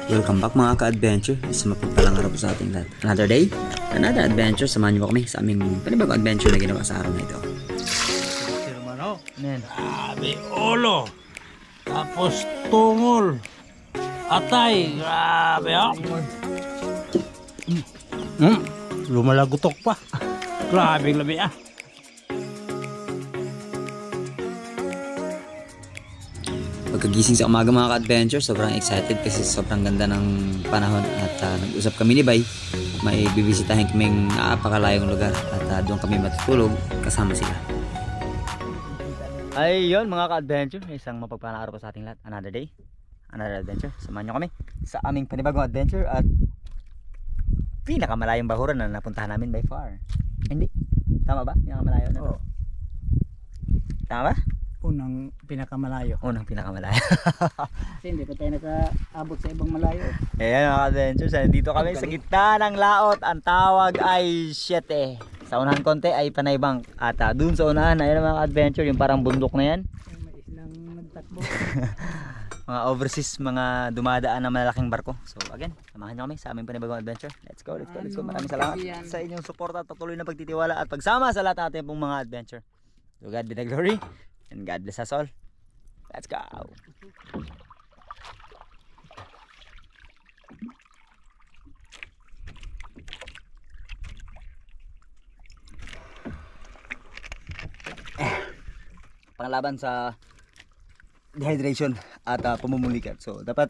Welcome back mga ka-adventure. Isa mapagpalang araw po sa ating lahat. Another day, another adventure. Samahan niyo kami sa aming panibagong adventure na ginawa sa araw na ito. Grabe, ulo. Tapos tungol. Atay, grabe oh. Lumalagutok pa. Grabe labi ah. Pagkagising sa umaga mga ka-adventure, sobrang excited kasi sobrang ganda ng panahon at nag-usap kami ni Bay. May bibisitahin kaming napakalayong lugar at doon kami matutulog kasama sila. Ay yun mga ka-adventure, isang mapagpalang araw po sa ating lahat. Another day, another adventure. Samahan nyo kami sa aming panibagong adventure at pinakamalayong bahuran na napuntahan namin by far. Hindi? Tama ba? Pinakamalayo na to? Oo. Tama ba? Unang pinakamalayo. Unang pinakamalayo. Kasi hindi pa tayo nakaabot sa ibang malayo. Ayan mga adventures, dito kami sa gitna ng laot. Ang tawag ay Siete. Sa unahan konti ay Panay Bank. At dun sa unahan, ayun mga adventure, yung parang bundok na yan. May islang nagtakbo. Mga overseas, mga dumadaan na malalaking barko. So again, samahan nyo kami sa aming panibagong adventure. Let's go, let's go, let's go. Maraming salamat sa inyong suporta at patuloy na pagtitiwala at pagsama sa lahat natin pong mga adventure. So God be the glory. And God bless us all. Let's go. Panglaban sa dehydration at pamumulikat. So dapat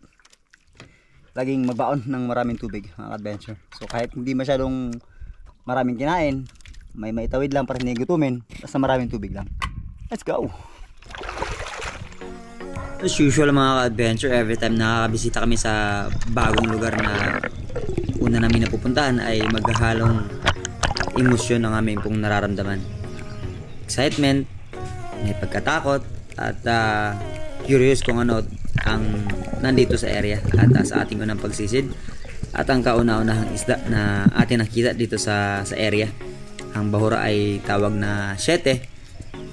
laging magbaon ng maraming tubig mga adventure. So kahit hindi masyadong maraming kinain, may maitawid lang para hindi gutumin, basta maraming tubig lang. Let's go! As usual mga ka-adventure, every time nakakabisita kami sa bagong lugar na una namin napupuntahan ay maghahalong emosyon ang aming pong nararamdaman. Excitement, may pagkatakot at curious kung ano ang nandito sa area at sa ating unang pagsisid at ang kauna-unahang isda na atin nakita dito sa area. Ang bahura ay tawag na Siete.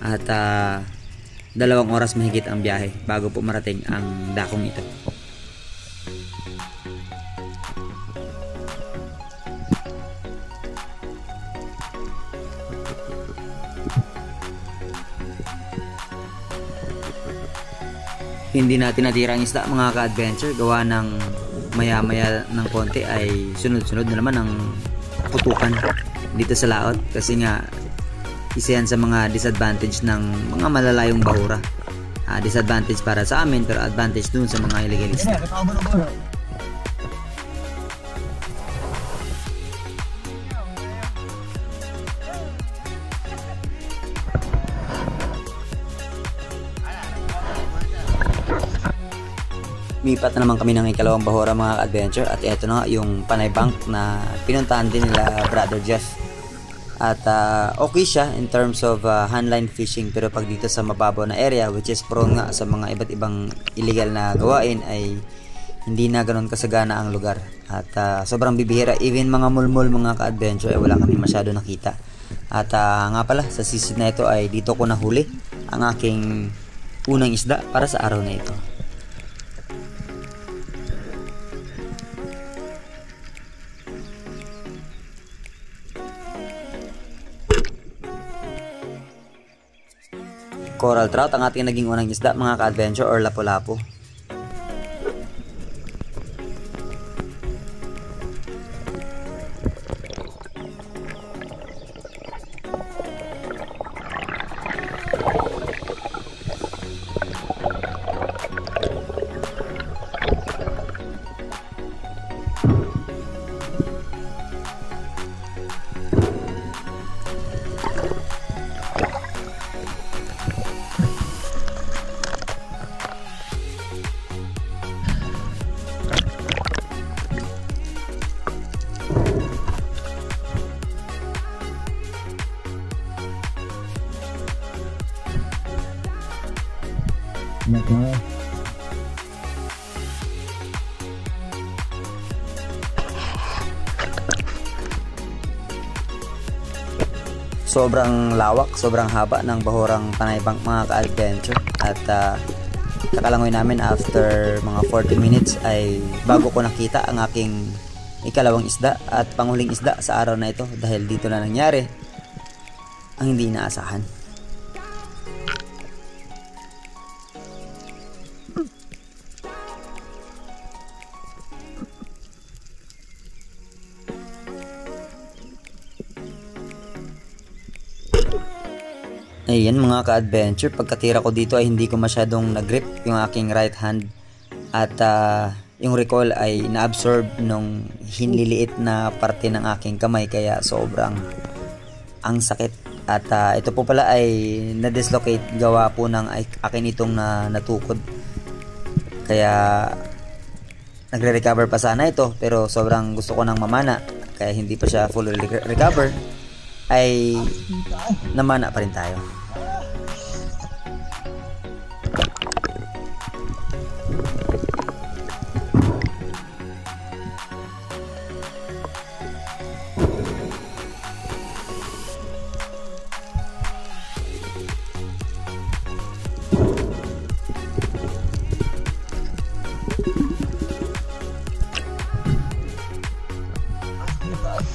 At 2 oras mahigit ang biyahe bago po marating ang dakong ito. Hindi natin natira ang isda mga ka-adventure, gawa ng maya-maya ng konti ay sunod-sunod na naman ang putukan dito sa laot kasi nga isa yan sa mga disadvantage ng mga malalayong bahura. Disadvantage para sa amin pero advantage dun sa mga illegalista. Mipat na naman kami ng ikalawang bahura mga adventure at ito na nga yung Panay Bank na pinuntahan din nila Brother Jeff. At okay siya in terms of handline fishing, pero pag dito sa mababaw na area which is prone nga sa mga iba't ibang illegal na gawain ay hindi na ganoon kasagana ang lugar at sobrang bibihira. Even mga mulmul mga ka-adventure ay wala kami masyado nakita. At nga pala sa season na ito ay dito ko nahuli ang aking unang isda para sa araw na ito. Coral trout ang ating naging unang isda mga ka-adventure or lapu-lapu. Sobrang lawak, sobrang haba ng bahurang Panay Bank mga ka-adventure at kakalangoy namin after mga 40 minutes ay bago ko nakita ang aking ikalawang isda at panghuling isda sa araw na ito, dahil dito na nangyari ang hindi inaasahan. Ayan mga ka-adventure, pagkatira ko dito ay hindi ko masyadong nag-grip yung aking right hand at yung recoil ay na-absorb nung hinliliit na parte ng aking kamay, kaya sobrang ang sakit. At ito po pala ay na-dislocate gawa po ng akin itong natukod, kaya nagre-recover pa sana ito, pero sobrang gusto ko ng mamana, kaya hindi pa siya fully recover, ay namana pa rin tayo.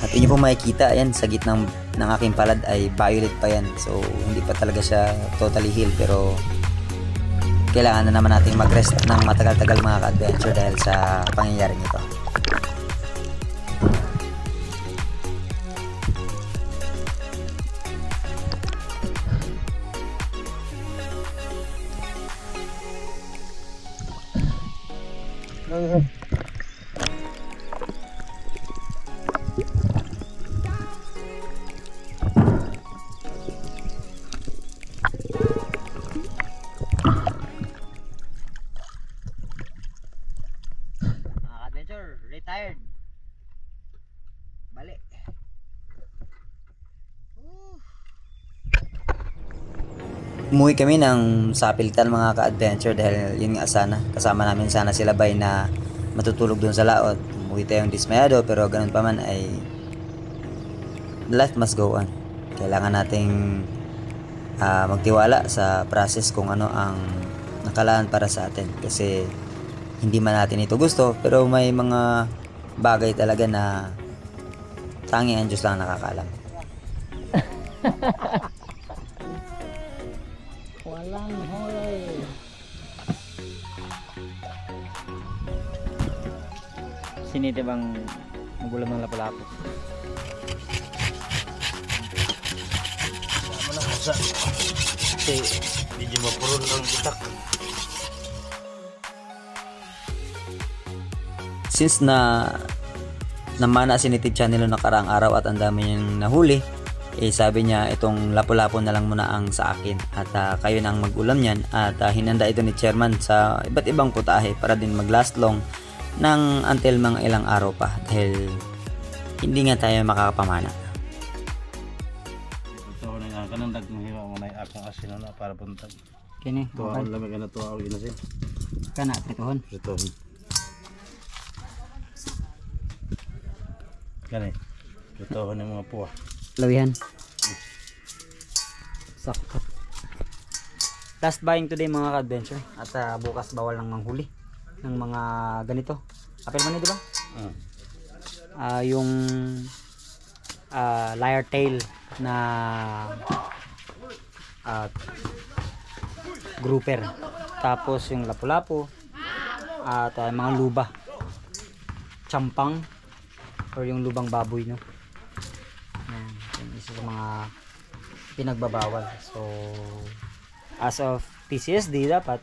At inyo po makikita, yan sa gitna ng aking palad ay violet pa yan, so hindi pa talaga siya totally healed, pero kailangan na naman nating mag-rest ng matagal-tagal mga ka-adventure dahil sa pangyayari nito. Retired. Balik. Umuwi kami ng sapilitan mga ka-adventure dahil yun nga sana, kasama namin sana sila Bay na matutulog doon sa laot. Umuwi tayong dismayado, pero ganun pa man ay life must go on. Kailangan nating magtiwala sa process kung ano ang nakalaan para sa atin, kasi hindi man natin ito gusto, pero may mga bagay talaga na tanging ang Diyos lang nakakaalam. Walang huli. Siniti bang magulang ng lapu-lapu? Sama na sa medyo mapurol ang itak. Since namana si Nitid Channel noong nakaraang araw at ang dami niyang nahuli, sabi niya itong lapu-lapu na lang muna ang sa akin, at kayo na ang mag-ulam niyan, at hinanda ito ni Chairman sa iba't ibang putahe para din mag-last long ng until mga ilang araw pa, dahil hindi nga tayo makakapamana. Ito na nga kanang dagmahira mo na akong asin na para buntag. Kini, Tuwa okay. ang lamig na tuwa ang ginasin. Kana, prituhon. Ito. Gani. Ito ng mga puwa. Lawihan. Sakto. Last buying today mga ka-adventure. At bukas bawal nang manghuli ng mga ganito. Apel man, di ba? Yung lyre tail na grouper. Tapos yung lapu-lapu at mga luba. Champang or yung lubang baboy, no? Yan isa sa mga pinagbabawal. So as of PCSD, dapat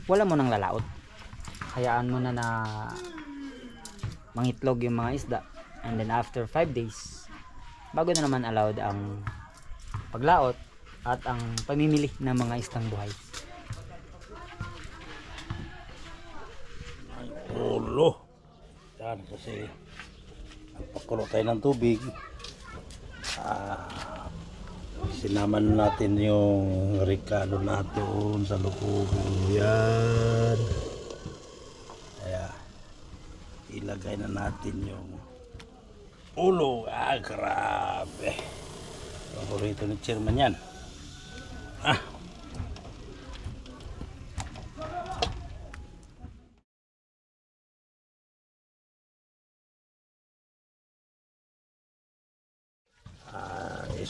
wala mo nang lalaot. Hayaan mo na mangitlog yung mga isda, and then after 5 days bago na naman allowed ang paglaot at ang pamimili ng mga isdang buhay. Ulo. Yan kasi pakulo tayo ng tubig. Sinaman natin yung rekado natin sa loob. Yan. Kaya ilagay na natin yung ulo. Grabe. Paborito ni Chairman yan.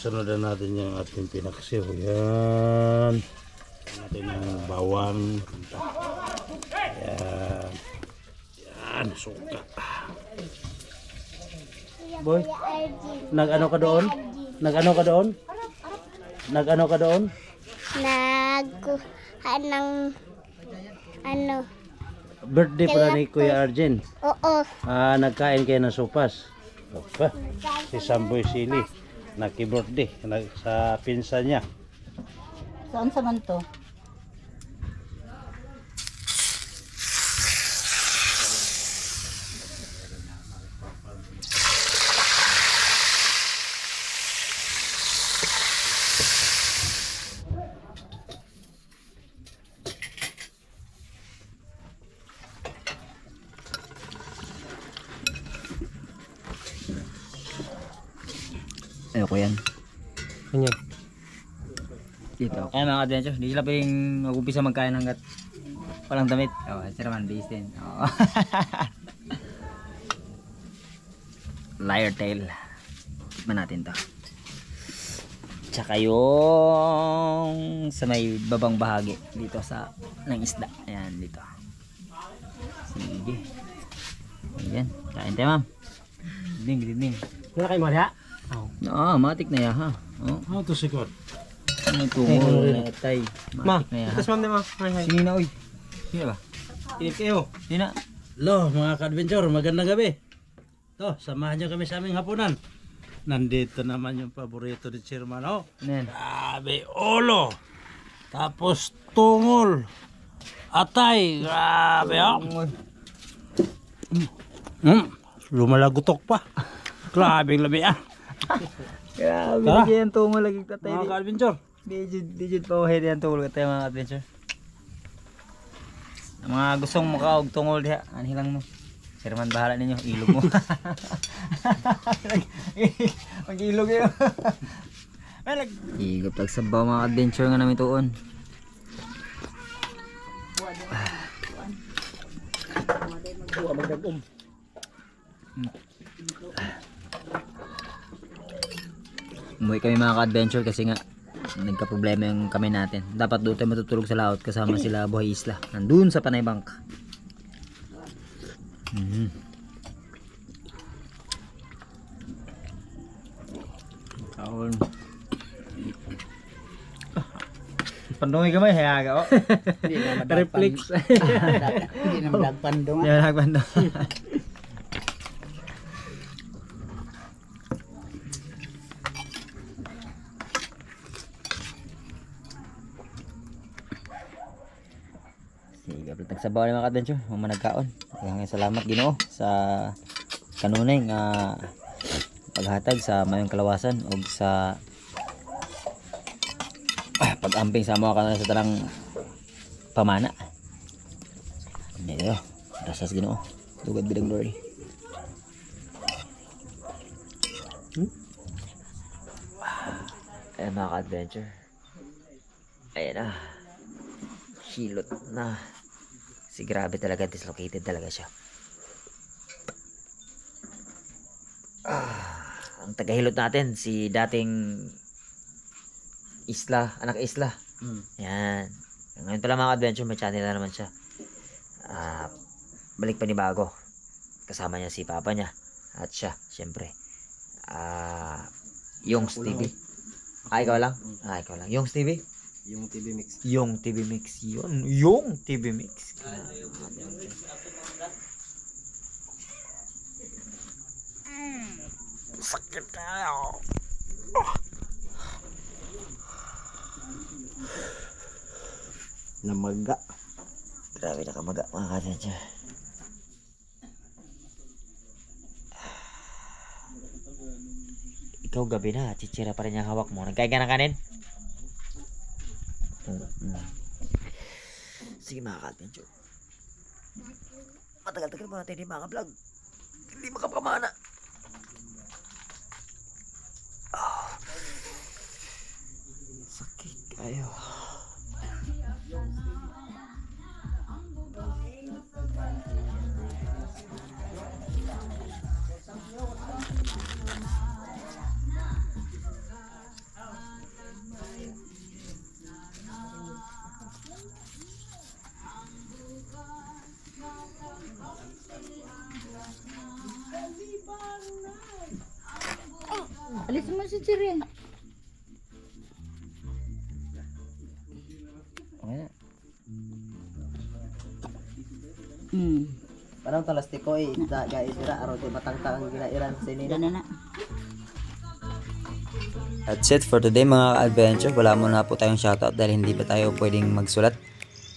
Sunod na natin yung ating pinaksiw. Yan. Natin yung bawang. Yan. Yan, suka. Boy, nag-ano ka doon? Nag-ano ka doon? Nag-ano ka doon? Nagkuha ng ano. Birthday pala ni Kuya Arjen. Oo. Nagkain kayo ng sopas. Opa, si Samboy Sili. Naki-birthday sa pinsan niya. Saan sa man to? Ayoko yan. Ano? Dito. Ayan mga adventure, hindi sila pwedeng mag-umpisa magkain hanggat walang damit. Sira man, base din. Liar tail. Tikman natin to. Tsaka yung sa may babang bahagi dito sa ng isda. Ayan dito. Sige. Ayan. Kain tayo ma'am. Ding. Wala kayo mga Matik na ya ha. How to sikot? Ano tungo na tay. Matik na ya ha. Tapos ma'am naman. Sino na oy? Sino ba? Inip kayo. Sino? Lo, mga ka-adventure, magandang gabi. To, samahan nyo kami sa aming hapunan. Nandito naman yung paborito ni Chairman. Oh, Ano yan? grabe, ulo. Tapos tungol. Atay, grabe oh. Lumalagutok pa. Grabe ang labi ah. Grabe Tara. na yung tungo lagi tatay. Mga ka-adventure. Digit pa wahed yan tungo tatay mga adventure. Ang mga gustong makaog tungol diha, anhilang mo. Sirman bahala ninyo, ilog mo. Mag-ilog yun. Higop tagsabaw mga adventure nga namin tuon. Umuwi kami mga ka-adventure kasi nga nagka-problema yung kami natin. Dapat doon tayo matutulog sa laot kasama sila Buhay Isla. Nandun sa Panay Bank. Kaon. Pandungi kamay hayaga oh. Reflex. Hindi na madagpandong. Yan nagpandong. Sige, tagsabaw ni mga ka-adventure, mga nagkaon. Kaya salamat Ginoo sa kanunay nga paghatag sa mayong kalawasan o sa pag-amping sa mga kanunay sa tanang pamana. Dito, rasas Ginoo. Tugad bidang glory. Ayan mga ka-adventure. Ayan na. Hilot na. Si grabe talaga, dislocated talaga siya. Ang tagahilot natin, si dating Isla, anak Isla. Yan. Ngayon pala mga adventure, may channel na naman siya. Balik pa ni bago. Kasama niya si papa niya. At siya, syempre. Yung TV. Ikaw lang? Ikaw lang. Yung TV? Yung TV mix. Yung TV Mix yun. Yung TV Mix. Sakit tayo. Namaga. Grabe na kamaga mga kadensya. Ikaw gabi na, chichira pa rin yung hawak mo. Nagkain ka ng kanin? Sige mga ka-adventure. Matagal-tagal mo natin yung mga vlog. Hindi makakamana. Sakit kayo. adventure yan. Okay na. Parang talastiko eh, guys, araw di matangtang ang ginairan sa inyo. Gana na. That's it for today mga adventure. Wala muna po tayong shoutout dahil hindi pa tayo pwedeng magsulat.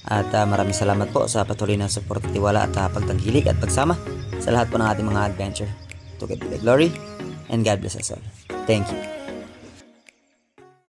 At maraming salamat po sa patuloy na support at tiwala at pagtangkilik at pagsama sa lahat po ng ating mga adventure. To God be the glory and God bless us all. Thank you.